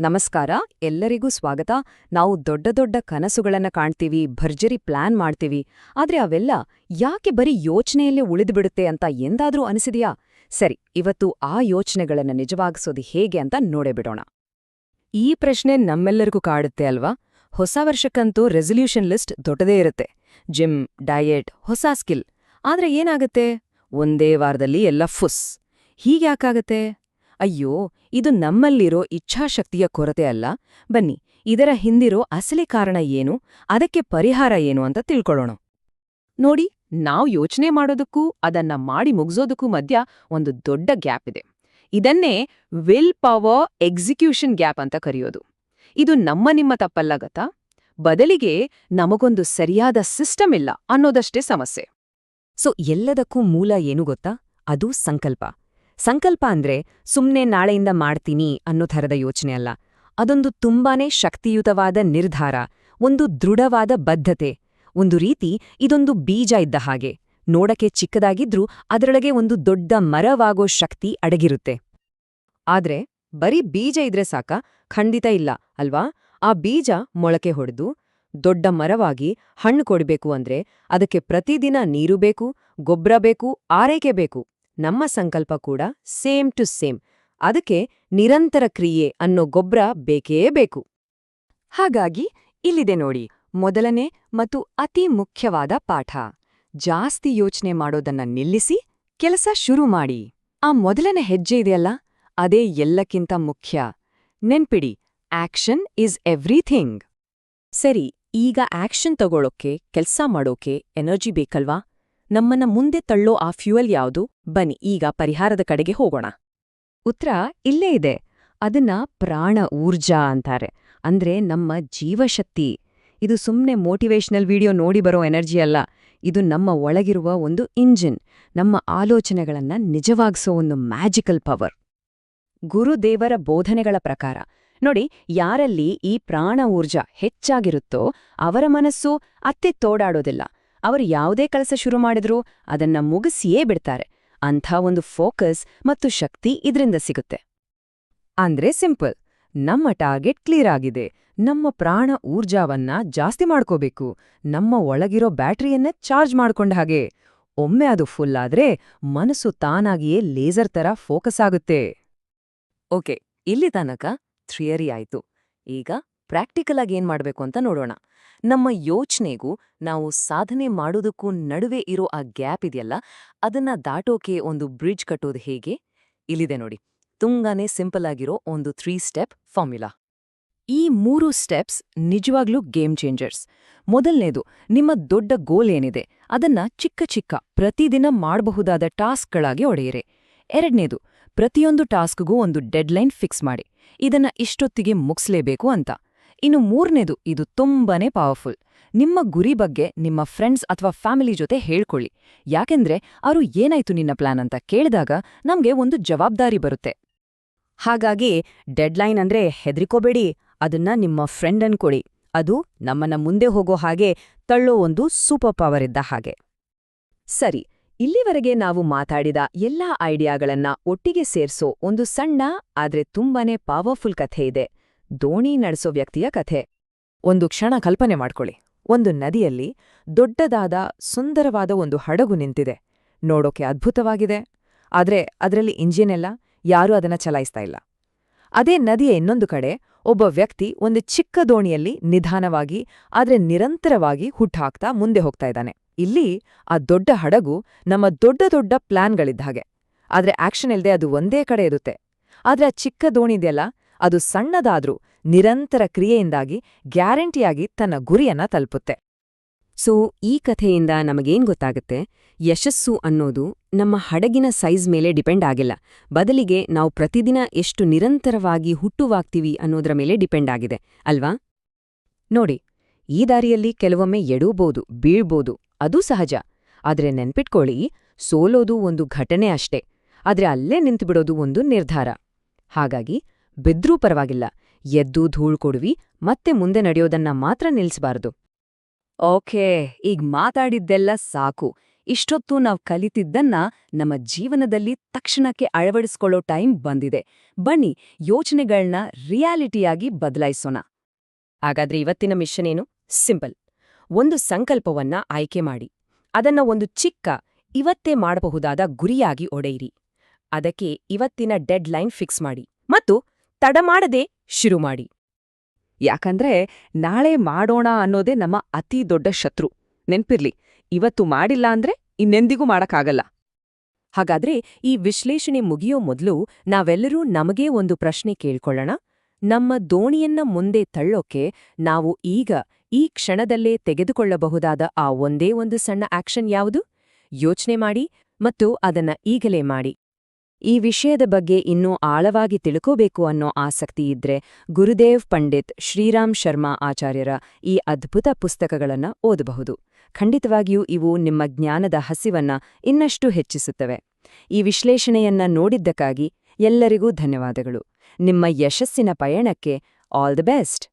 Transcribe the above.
ನಮಸ್ಕಾರ, ಎಲ್ಲರಿಗೂ ಸ್ವಾಗತ. ನಾವು ದೊಡ್ಡ ದೊಡ್ಡ ಕನಸುಗಳನ್ನ ಕಾಣ್ತೀವಿ, ಭರ್ಜರಿ ಪ್ಲಾನ್ ಮಾಡ್ತೀವಿ. ಆದ್ರೆ ಅವೆಲ್ಲ ಯಾಕೆ ಬರೀ ಯೋಚನೆಯಲ್ಲೇ ಉಳಿದುಬಿಡುತ್ತೆ ಅಂತ ಎಂದಾದ್ರೂ ಅನಿಸಿದೆಯಾ? ಸರಿ, ಇವತ್ತು ಆ ಯೋಚನೆಗಳನ್ನ ನಿಜವಾಗಿಸೋದು ಹೇಗೆ ಅಂತ ನೋಡೇ ಬಿಡೋಣ. ಈ ಪ್ರಶ್ನೆ ನಮ್ಮೆಲ್ಲರಿಗೂ ಕಾಡುತ್ತೆ ಅಲ್ವಾ? ಹೊಸ ವರ್ಷಕ್ಕಂತೂ ರೆಸಲ್ಯೂಷನ್ ಲಿಸ್ಟ್ ದೊಡ್ಡದೇ ಇರುತ್ತೆ. ಜಿಮ್, ಡಯೆಟ್, ಹೊಸ ಸ್ಕಿಲ್. ಆದ್ರೆ ಏನಾಗುತ್ತೆ? ಒಂದೇ ವಾರದಲ್ಲಿ ಎಲ್ಲ ಫುಸ್. ಹೀಗ್ಯಾಕಾಗತ್ತೆ? ಅಯ್ಯೋ, ಇದು ನಮ್ಮಲ್ಲಿರೋ ಇಚ್ಛಾಶಕ್ತಿಯ ಕೊರತೆ ಅಲ್ಲ. ಬನ್ನಿ, ಇದರ ಹಿಂದಿರೋ ಅಸಲಿ ಕಾರಣ ಏನು, ಅದಕ್ಕೆ ಪರಿಹಾರ ಏನು ಅಂತ ತಿಳ್ಕೊಳ್ಳೋಣ. ನೋಡಿ, ನಾವು ಯೋಚನೆ ಮಾಡೋದಕ್ಕೂ ಅದನ್ನ ಮಾಡಿ ಮುಗ್ಸೋದಕ್ಕೂ ಮಧ್ಯ ಒಂದು ದೊಡ್ಡ ಗ್ಯಾಪ್ ಇದೆ. ಇದನ್ನೇ ವಿಲ್ ಪವರ್ ಎಕ್ಸಿಕ್ಯೂಷನ್ ಗ್ಯಾಪ್ ಅಂತ ಕರೆಯೋದು. ಇದು ನಿಮ್ಮ ತಪ್ಪಲ್ಲ ಗತಾ. ಬದಲಿಗೆ ನಮಗೊಂದು ಸರಿಯಾದ ಸಿಸ್ಟಮ್ ಇಲ್ಲ ಅನ್ನೋದಷ್ಟೇ ಸಮಸ್ಯೆ. ಎಲ್ಲದಕ್ಕೂ ಮೂಲ ಏನು ಗೊತ್ತಾ? ಅದು ಸಂಕಲ್ಪ. ಸಂಕಲ್ಪ ಅಂದ್ರೆ ಸುಮ್ನೆ ನಾಳೆಯಿಂದ ಮಾಡ್ತೀನಿ ಅನ್ನೋ ಥರದ ಯೋಚನೆ ಅಲ್ಲ. ಅದೊಂದು ತುಂಬಾನೇ ಶಕ್ತಿಯುತವಾದ ನಿರ್ಧಾರ, ಒಂದು ದೃಢವಾದ ಬದ್ಧತೆ. ಒಂದು ರೀತಿ ಇದೊಂದು ಬೀಜ ಇದ್ದ ಹಾಗೆ. ನೋಡಕ್ಕೆ ಚಿಕ್ಕದಾಗಿದ್ರೂ ಅದರೊಳಗೆ ಒಂದು ದೊಡ್ಡ ಮರವಾಗೋ ಶಕ್ತಿ ಅಡಗಿರುತ್ತೆ. ಆದ್ರೆ ಬರೀ ಬೀಜ ಇದ್ರೆ ಸಾಕ? ಖಂಡಿತ ಇಲ್ಲ ಅಲ್ವಾ? ಆ ಬೀಜ ಮೊಳಕೆ ಹೊಡೆದು ದೊಡ್ಡ ಮರವಾಗಿ ಹಣ್ಣು ಕೊಡ್ಬೇಕು ಅಂದ್ರೆ ಅದಕ್ಕೆ ಪ್ರತಿದಿನ ನೀರು ಬೇಕು, ಗೊಬ್ಬರ ಬೇಕು, ಆರೈಕೆ ಬೇಕು. ನಮ್ಮ ಸಂಕಲ್ಪ ಕೂಡ ಸೇಮ್ ಟು ಸೇಮ್. ಅದಕ್ಕೆ ನಿರಂತರ ಕ್ರಿಯೆ ಅನ್ನೋ ಗೊಬ್ಬರ ಬೇಕೇ ಬೇಕು. ಹಾಗಾಗಿ ಇಲ್ಲಿದೆ ನೋಡಿ ಮೊದಲನೇ ಮತ್ತು ಅತಿ ಮುಖ್ಯವಾದ ಪಾಠ. ಜಾಸ್ತಿ ಯೋಚನೆ ಮಾಡೋದನ್ನ ನಿಲ್ಲಿಸಿ ಕೆಲಸ ಶುರು ಮಾಡಿ. ಆ ಮೊದಲನೇ ಹೆಜ್ಜೆ ಇದೆಯಲ್ಲ, ಅದೇ ಎಲ್ಲಕ್ಕಿಂತ ಮುಖ್ಯ. ನೆನ್ಪಿಡಿ, ಆಕ್ಷನ್ ಈಸ್ ಎವ್ರಿಥಿಂಗ್. ಸರಿ, ಈಗ ಆಕ್ಷನ್ ತಗೊಳ್ಳೋಕೆ, ಕೆಲ್ಸ ಮಾಡೋಕೆ ಎನರ್ಜಿ ಬೇಕಲ್ವಾ? ನಮ್ಮನ್ನ ಮುಂದೆ ತಳ್ಳೋ ಆ ಫ್ಯೂಯಲ್ ಯಾವುದು? ಬನ್ನಿ ಈಗ ಪರಿಹಾರದ ಕಡೆಗೆ ಹೋಗೋಣ. ಉತ್ತರ ಇಲ್ಲೇ ಇದೆ. ಅದನ್ನ ಪ್ರಾಣ ಊರ್ಜಾ ಅಂತಾರೆ. ಅಂದ್ರೆ ನಮ್ಮ ಜೀವಶಕ್ತಿ. ಇದು ಸುಮ್ನೆ ಮೋಟಿವೇಶನಲ್ ವಿಡಿಯೋ ನೋಡಿ ಬರೋ ಎನರ್ಜಿ ಅಲ್ಲ. ಇದು ನಮ್ಮ ಒಳಗಿರುವ ಒಂದು ಇಂಜಿನ್, ನಮ್ಮ ಆಲೋಚನೆಗಳನ್ನ ನಿಜವಾಗಿಸೋ ಒಂದು ಮ್ಯಾಜಿಕಲ್ ಪವರ್. ಗುರುದೇವರ ಬೋಧನೆಗಳ ಪ್ರಕಾರ ನೋಡಿ, ಯಾರಲ್ಲಿ ಈ ಪ್ರಾಣ ಊರ್ಜಾ ಹೆಚ್ಚಾಗಿರುತ್ತೋ ಅವರ ಮನಸ್ಸು ಅತ್ತೆ ತೋಡಾಡೋದಿಲ್ಲ. ಅವರು ಯಾವುದೇ ಕೆಲಸ ಶುರು ಮಾಡಿದ್ರೂ ಅದನ್ನ ಮುಗಿಸಿಯೇ ಬಿಡ್ತಾರೆ. ಅಂಥ ಒಂದು ಫೋಕಸ್ ಮತ್ತು ಶಕ್ತಿ ಇದ್ರಿಂದ ಸಿಗುತ್ತೆ. ಅಂದ್ರೆ ಸಿಂಪಲ್, ನಮ್ಮ ಟಾರ್ಗೆಟ್ ಕ್ಲಿಯರ್ ಆಗಿದೆ. ನಮ್ಮ ಪ್ರಾಣ ಊರ್ಜಾವನ್ನ ಜಾಸ್ತಿ ಮಾಡ್ಕೋಬೇಕು. ನಮ್ಮ ಒಳಗಿರೋ ಬ್ಯಾಟರಿಯನ್ನ ಚಾರ್ಜ್ ಮಾಡ್ಕೊಂಡ ಹಾಗೆ. ಒಮ್ಮೆ ಅದು ಫುಲ್ ಆದ್ರೆ ಮನಸ್ಸು ತಾನಾಗಿಯೇ ಲೇಸರ್ ತರ ಫೋಕಸ್ ಆಗುತ್ತೆ. ಓಕೆ, ಇಲ್ಲಿ ತನಕ ಥಿಯರಿ ಆಯ್ತು. ಈಗ ಪ್ರಾಕ್ಟಿಕಲ್ ಆಗಿ ಏನ್ ಮಾಡ್ಬೇಕು ಅಂತ ನೋಡೋಣ. ನಮ್ಮ ಯೋಚನೆಗೂ ನಾವು ಸಾಧನೆ ಮಾಡೋದಕ್ಕೂ ನಡುವೆ ಇರೋ ಆ ಗ್ಯಾಪ್ ಇದೆಯಲ್ಲ, ಅದನ್ನ ದಾಟೋಕೆ ಒಂದು ಬ್ರಿಡ್ಜ್ ಕಟ್ಟೋದು ಹೇಗೆ? ಇಲ್ಲಿದೆ ನೋಡಿ, ತುಂಬಾನೇ ಸಿಂಪಲ್ ಆಗಿರೋ ಒಂದು 3 ಸ್ಟೆಪ್ ಫಾರ್ಮ್ಯುಲಾ. ಈ 3 ಸ್ಟೆಪ್ಸ್ ನಿಜವಾಗ್ಲೂ ಗೇಮ್ ಚೇಂಜರ್ಸ್. ಮೊದಲನೇದು, ನಿಮ್ಮ ದೊಡ್ಡ ಗೋಲ್ ಏನಿದೆ ಅದನ್ನ ಚಿಕ್ಕ ಚಿಕ್ಕ ಪ್ರತಿದಿನ ಮಾಡಬಹುದಾದ ಟಾಸ್ಕ್ಗಳಾಗಿ ಒಡೆಯಿರಿ. ಎರಡನೇದು, ಪ್ರತಿಯೊಂದು ಟಾಸ್ಕ್ಗೂ ಒಂದು ಡೆಡ್ಲೈನ್ ಫಿಕ್ಸ್ ಮಾಡಿ, ಇದನ್ನ ಇಷ್ಟೊತ್ತಿಗೆ ಮುಗಿಸ್ಲೇಬೇಕು ಅಂತ. ಇನ್ನು ಮೂರನೇದು, ಇದು ತುಂಬಾನೇ ಪವರ್ಫುಲ್. ನಿಮ್ಮ ಗುರಿ ಬಗ್ಗೆ ನಿಮ್ಮ ಫ್ರೆಂಡ್ಸ್ ಅಥವಾ ಫ್ಯಾಮಿಲಿ ಜೊತೆ ಹೇಳ್ಕೊಳ್ಳಿ. ಯಾಕೆಂದ್ರೆ ಅವರು ಏನಾಯ್ತು ನಿನ್ನ ಪ್ಲಾನ್ ಅಂತ ಕೇಳಿದಾಗ ನಮ್ಗೆ ಒಂದು ಜವಾಬ್ದಾರಿ ಬರುತ್ತೆ. ಹಾಗಾಗಿ ಡೆಡ್ಲೈನ್ ಅಂದ್ರೆ ಹೆದರಿಕೋಬೇಡಿ, ಅದನ್ನ ನಿಮ್ಮ ಫ್ರೆಂಡ್ ಅನ್ಕೊಡಿ. ಅದು ನಮ್ಮನ್ನ ಮುಂದೆ ಹೋಗೋ ಹಾಗೆ ತಳ್ಳೋ ಒಂದು ಸೂಪರ್ ಪವರ್ ಇದ್ದ ಹಾಗೆ. ಸರಿ, ಇಲ್ಲಿವರೆಗೆ ನಾವು ಮಾತಾಡಿದ ಎಲ್ಲಾ ಐಡಿಯಾಗಳನ್ನ ಒಟ್ಟಿಗೆ ಸೇರ್ಸೋ ಒಂದು ಸಣ್ಣ ಆದ್ರೆ ತುಂಬಾನೇ ಪವರ್ಫುಲ್ ಕಥೆ ಇದೆ. ದೋಣಿ ನಡೆಸೋ ವ್ಯಕ್ತಿಯ ಕಥೆ. ಒಂದು ಕ್ಷಣ ಕಲ್ಪನೆ ಮಾಡ್ಕೊಳ್ಳಿ. ಒಂದು ನದಿಯಲ್ಲಿ ದೊಡ್ಡದಾದ ಸುಂದರವಾದ ಒಂದು ಹಡಗು ನಿಂತಿದೆ. ನೋಡೋಕೆ ಅದ್ಭುತವಾಗಿದೆ. ಆದ್ರೆ ಅದರಲ್ಲಿ ಇಂಜಿನ್ ಎಲ್ಲ, ಯಾರೂ ಅದನ್ನ ಚಲಾಯಿಸ್ತಾ ಇಲ್ಲ. ಅದೇ ನದಿಯ ಇನ್ನೊಂದು ಕಡೆ ಒಬ್ಬ ವ್ಯಕ್ತಿ ಒಂದು ಚಿಕ್ಕ ದೋಣಿಯಲ್ಲಿ ನಿಧಾನವಾಗಿ ಆದ್ರೆ ನಿರಂತರವಾಗಿ ಹುಟ್ಟಾಕ್ತಾ ಮುಂದೆ ಹೋಗ್ತಾ ಇದ್ದಾನೆ. ಇಲ್ಲಿ ಆ ದೊಡ್ಡ ಹಡಗು ನಮ್ಮ ದೊಡ್ಡ ದೊಡ್ಡ ಪ್ಲಾನ್ಗಳಿದ್ದ ಹಾಗೆ. ಆದ್ರೆ ಆಕ್ಷನ್ ಇಲ್ದೆ ಅದು ಒಂದೇ ಕಡೆ ಇರುತ್ತೆ. ಆದ್ರೆ ಆ ಚಿಕ್ಕ ದೋಣಿದೆಯಲ್ಲ, ಅದು ಸಣ್ಣದಾದ್ರೂ ನಿರಂತರ ಕ್ರಿಯೆಯಿಂದಾಗಿ ಗ್ಯಾರಂಟಿಯಾಗಿ ತನ್ನ ಗುರಿಯನ್ನ ತಲುಪುತ್ತೆ. ಈ ಕಥೆಯಿಂದ ನಮಗೇನ್ ಗೊತ್ತಾಗುತ್ತೆ? ಯಶಸ್ಸು ಅನ್ನೋದು ನಮ್ಮ ಹಡಗಿನ ಸೈಜ್ ಮೇಲೆ ಡಿಪೆಂಡ್ ಆಗಿಲ್ಲ. ಬದಲಿಗೆ ನಾವು ಪ್ರತಿದಿನ ಎಷ್ಟು ನಿರಂತರವಾಗಿ ಹುಟ್ಟುವಾಗ್ತೀವಿ ಅನ್ನೋದರ ಮೇಲೆ ಡಿಪೆಂಡ್ ಆಗಿದೆ ಅಲ್ವಾ? ನೋಡಿ, ಈ ದಾರಿಯಲ್ಲಿ ಕೆಲವೊಮ್ಮೆ ಎಡೂಬೋದು, ಬೀಳ್ಬೋದು, ಅದೂ ಸಹಜ. ಆದ್ರೆ ನೆನ್ಪಿಟ್ಕೊಳ್ಳಿ, ಸೋಲೋದು ಒಂದು ಘಟನೆ ಅಷ್ಟೇ. ಆದ್ರೆ ಅಲ್ಲೇ ನಿಂತುಬಿಡೋದು ಒಂದು ನಿರ್ಧಾರ. ಹಾಗಾಗಿ ಬಿದ್ರೂ ಪರವಾಗಿಲ್ಲ, ಎದ್ದು ಧೂಳ್ ಕೊಡುವಿ, ಮತ್ತೆ ಮುಂದೆ ನಡೆಯೋದನ್ನ ಮಾತ್ರ ನಿಲ್ಸಬಾರದು. ಓಕೆ, ಈಗ ಮಾತಾಡಿದ್ದೆಲ್ಲ ಸಾಕು. ಇಷ್ಟೊತ್ತು ನಾವು ಕಲಿತಿದ್ದನ್ನ ನಮ್ಮ ಜೀವನದಲ್ಲಿ ತಕ್ಷಣಕ್ಕೆ ಅಳವಡಿಸ್ಕೊಳ್ಳೋ ಟೈಮ್ ಬಂದಿದೆ. ಬನ್ನಿ ಯೋಚನೆಗಳನ್ನ ರಿಯಾಲಿಟಿಯಾಗಿ ಬದಲಾಯಿಸೋಣ. ಹಾಗಾದ್ರೆ ಇವತ್ತಿನ ಮಿಷನ್ ಏನು? ಸಿಂಪಲ್. ಒಂದು ಸಂಕಲ್ಪವನ್ನ ಆಯ್ಕೆ ಮಾಡಿ ಅದನ್ನ ಒಂದು ಚಿಕ್ಕ, ಇವತ್ತೇ ಮಾಡಬಹುದಾದ ಗುರಿಯಾಗಿ ಒಡೆಯಿರಿ. ಅದಕ್ಕೆ ಇವತ್ತಿನ ಡೆಡ್ ಲೈನ್ ಫಿಕ್ಸ್ ಮಾಡಿ ಮತ್ತು ತಡ ಮಾಡದೆ ಶುರು ಮಾಡಿ. ಯಾಕಂದ್ರೆ ನಾಳೆ ಮಾಡೋಣ ಅನ್ನೋದೇ ನಮ್ಮ ಅತಿ ದೊಡ್ಡ ಶತ್ರು. ನೆನ್ಪಿರ್ಲಿ, ಇವತ್ತು ಮಾಡಿಲ್ಲ ಅಂದ್ರೆ ಇನ್ನೆಂದಿಗೂ ಮಾಡಕ್ಕಾಗಲ್ಲ. ಹಾಗಾದ್ರೆ ಈ ವಿಶ್ಲೇಷಣೆ ಮುಗಿಯೋ ಮೊದಲು ನಾವೆಲ್ಲರೂ ನಮಗೇ ಒಂದು ಪ್ರಶ್ನೆ ಕೇಳ್ಕೊಳ್ಳೋಣ. ನಮ್ಮ ದೋಣಿಯನ್ನ ಮುಂದೆ ತಳ್ಳೋಕೆ ನಾವು ಈಗ ಈ ಕ್ಷಣದಲ್ಲೇ ತೆಗೆದುಕೊಳ್ಳಬಹುದಾದ ಆ ಒಂದೇ ಒಂದು ಸಣ್ಣ ಆಕ್ಷನ್ ಯಾವುದು? ಯೋಚನೆ ಮಾಡಿ ಮತ್ತು ಅದನ್ನ ಈಗಲೇ ಮಾಡಿ. ಈ ವಿಷಯದ ಬಗ್ಗೆ ಇನ್ನೂ ಆಳವಾಗಿ ತಿಳ್ಕೋಬೇಕು ಅನ್ನೋ ಆಸಕ್ತಿ ಇದ್ರೆ ಗುರುದೇವ್ ಪಂಡಿತ್ ಶ್ರೀರಾಮ್ ಶರ್ಮಾ ಆಚಾರ್ಯರ ಈ ಅದ್ಭುತ ಪುಸ್ತಕಗಳನ್ನ ಓದಬಹುದು. ಖಂಡಿತವಾಗಿಯೂ ಇವು ನಿಮ್ಮ ಜ್ಞಾನದ ಹಸಿವನ್ನ ಇನ್ನಷ್ಟು ಹೆಚ್ಚಿಸುತ್ತವೆ. ಈ ವಿಶ್ಲೇಷಣೆಯನ್ನ ನೋಡಿದ್ದಕ್ಕಾಗಿ ಎಲ್ಲರಿಗೂ ಧನ್ಯವಾದಗಳು. ನಿಮ್ಮ ಯಶಸ್ಸಿನ ಪಯಣಕ್ಕೆ ಆಲ್ ದಿ ಬೆಸ್ಟ್.